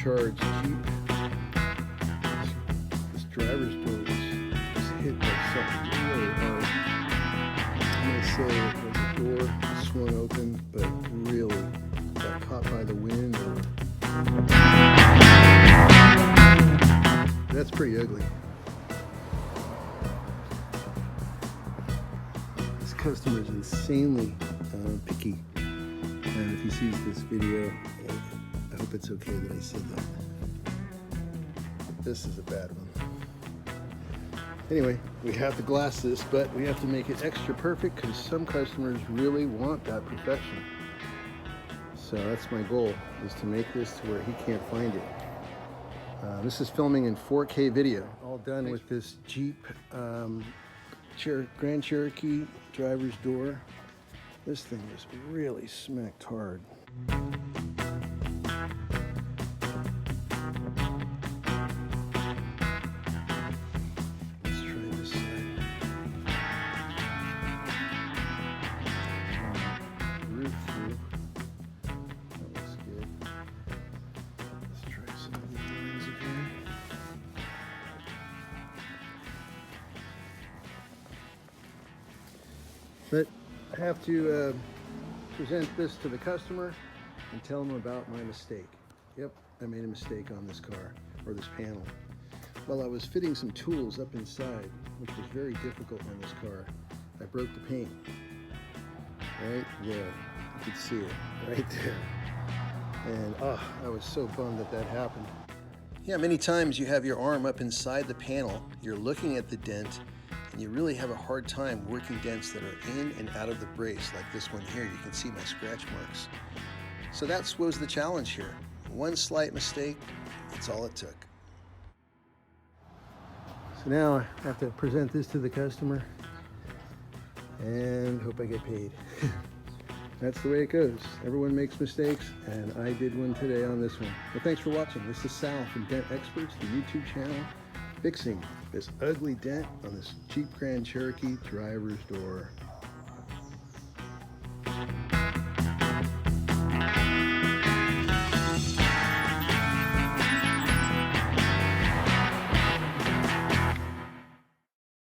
supercharged Jeep. This driver's door was hit by something really hard. I'm going to say it was a door swung open, but really got caught by the wind. That's pretty ugly. This customer is insanely picky. And if he sees this video, I hope it's okay that I said that. This is a bad one. Anyway, we have to glass this, but we have to make it extra perfect because some customers really want that perfection. So that's my goal, is to make this to where he can't find it. This is filming in 4K video. All done with this Jeep Grand Cherokee driver's door. This thing was really smacked hard. Let's try this side. Roof through. That looks good. Let's try some of the lines again. But I have to present this to the customer and tell them about my mistake. Yep, I made a mistake on this car, or this panel. While I was fitting some tools up inside, which was very difficult on this car, I broke the paint. Right there, you can see it, right there. And I was so bummed that that happened. Yeah, many times you have your arm up inside the panel, you're looking at the dent, and you really have a hard time working dents that are in and out of the brace, like this one here. You can see my scratch marks. So that was the challenge here. One slight mistake, that's all it took. So now I have to present this to the customer and hope I get paid. That's the way it goes. Everyone makes mistakes, and I did one today on this one. Well, thanks for watching. This is Sal from Dent Experts, the YouTube channel, fixing this ugly dent on this Jeep Grand Cherokee driver's door.